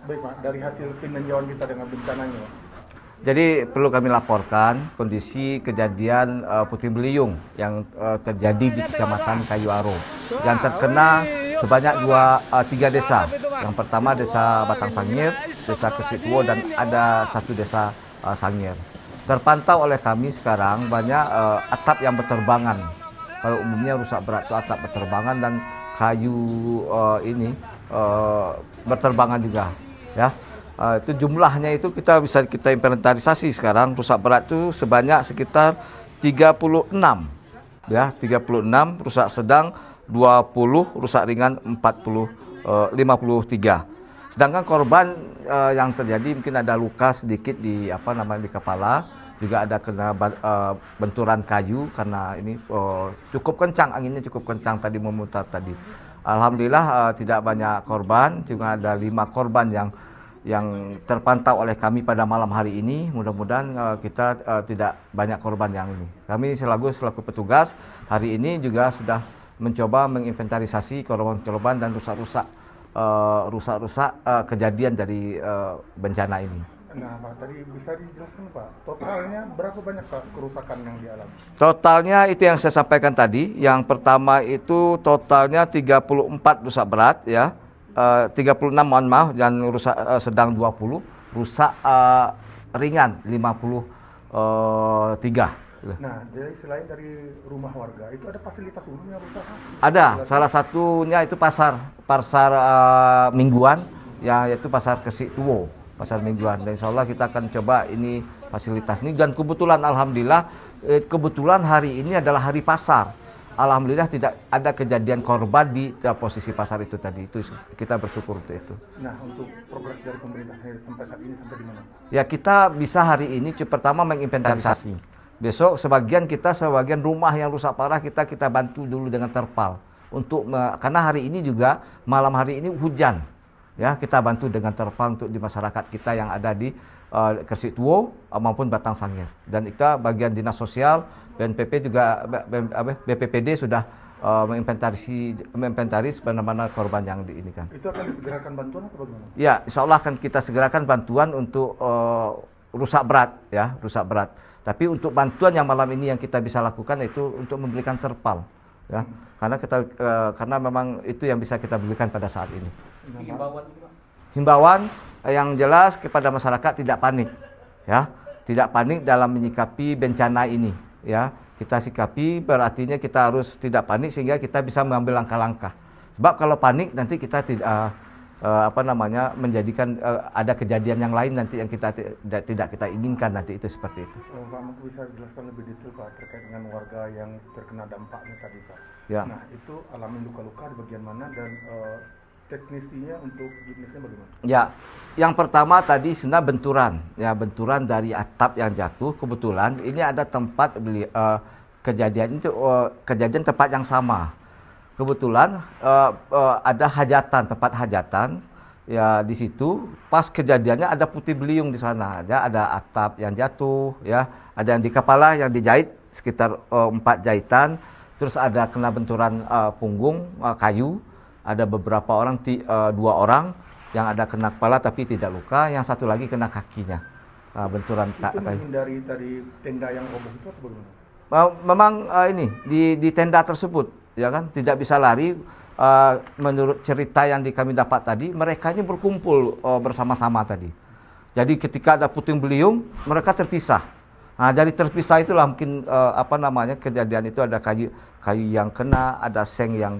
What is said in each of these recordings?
Baik Pak, dari hasil peninjauan kita dengan bencananya Pak. Jadi perlu kami laporkan kondisi kejadian puting beliung yang terjadi di Kecamatan Kayu Aro. Yang terkena sebanyak tiga desa. Yang pertama desa Batang Sangir, desa Kesituo, dan ada satu desa Sangir. Terpantau oleh kami sekarang banyak atap yang berterbangan. Kalau umumnya rusak berat itu atap berterbangan dan kayu ini berterbangan juga, ya. Itu jumlahnya itu kita inventarisasi sekarang rusak berat itu sebanyak sekitar 36, ya, 36, rusak sedang 20, rusak ringan 53. Sedangkan korban yang terjadi mungkin ada luka sedikit di di kepala, juga ada kena benturan kayu karena ini cukup kencang, anginnya cukup kencang tadi memutar tadi. Alhamdulillah tidak banyak korban, cuma ada 5 korban yang terpantau oleh kami pada malam hari ini. Mudah-mudahan kita tidak banyak korban yang ini. Kami selaku petugas hari ini juga sudah mencoba menginventarisasi korban-korban dan rusak-rusak kejadian dari bencana ini. Nah Pak, tadi bisa dijelaskan Pak, totalnya berapa banyak Pak kerusakan yang dialami? Totalnya itu yang saya sampaikan tadi. Yang pertama itu totalnya 34 rusak berat, ya. 36 mohon maaf, dan rusak sedang 20, rusak ringan 53. Nah, jadi selain dari rumah warga, itu ada fasilitas umum yang rusak? Ada, salah satunya itu pasar mingguan, ya, yaitu pasar Kesituo, pasar mingguan. Dan insya Allah kita akan coba ini fasilitas ini. Dan kebetulan alhamdulillah, kebetulan hari ini adalah hari pasar. Alhamdulillah tidak ada kejadian korban di posisi pasar itu tadi. Itu kita bersyukur untuk itu. Nah, untuk progres dari pemerintah sampai saat ini sampai di mana? Ya, kita bisa hari ini pertama menginventarisasi. Besok sebagian rumah yang rusak parah kita bantu dulu dengan terpal karena hari ini juga malam hari ini hujan. Ya, kita bantu dengan terpal untuk di masyarakat kita yang ada di Kesituo maupun Batang Sangir. Dan kita bagian dinas sosial, BNPP juga BPPD sudah menginventaris mana-mana korban yang diinikan. Itu akan disegerakan bantuan atau bagaimana? Ya, insya Allah akan kita segerakan bantuan untuk rusak berat, ya, rusak berat. Tapi untuk bantuan yang malam ini yang kita bisa lakukan itu untuk memberikan terpal, ya, karena memang itu yang bisa kita berikan pada saat ini. Himbauan yang jelas kepada masyarakat tidak panik, ya, tidak panik dalam menyikapi bencana ini, ya. Kita sikapi berartinya kita harus tidak panik sehingga kita bisa mengambil langkah-langkah. Sebab kalau panik nanti kita tidak menjadikan ada kejadian yang lain nanti yang kita tidak kita inginkan nanti itu seperti itu. Pak, mungkin bisa jelaskan lebih detail Pak terkait dengan warga yang terkena dampaknya tadi Pak. Ya. Nah, itu alami luka-luka di bagian mana dan teknisinya untuk jenisnya bagaimana? Ya, yang pertama tadi sebenarnya benturan dari atap yang jatuh. Kebetulan ini ada tempat kejadian tempat yang sama. Kebetulan ada tempat hajatan, ya, di situ pas kejadiannya ada puting beliung di sana, ya, ada atap yang jatuh, ya, ada yang di kepala yang dijahit sekitar 4 jahitan, terus ada kena benturan punggung kayu, ada beberapa orang 2 orang yang ada kena kepala tapi tidak luka, yang satu lagi kena kakinya benturan kayu. Itu menghindari tadi tenda yang roboh itu atau bagaimana? Memang ini di tenda tersebut, ya kan, tidak bisa lari. Menurut cerita yang kami dapat tadi, mereka ini berkumpul bersama-sama tadi. Jadi ketika ada puting beliung, mereka terpisah. Nah, dari terpisah itulah mungkin kejadian itu ada kayu yang kena, ada seng yang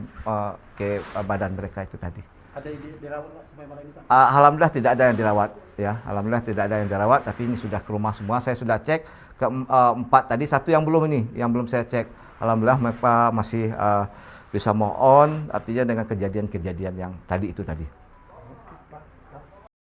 ke badan mereka itu tadi. Ada yang dirawat sampai malam ini Pak? Alhamdulillah tidak ada yang dirawat, ya. Alhamdulillah tidak ada yang dirawat, tapi ini sudah ke rumah semua. Saya sudah cek ke 4 tadi, satu yang belum saya cek. Alhamdulillah mereka masih bisa move on, artinya dengan kejadian-kejadian yang tadi itu tadi.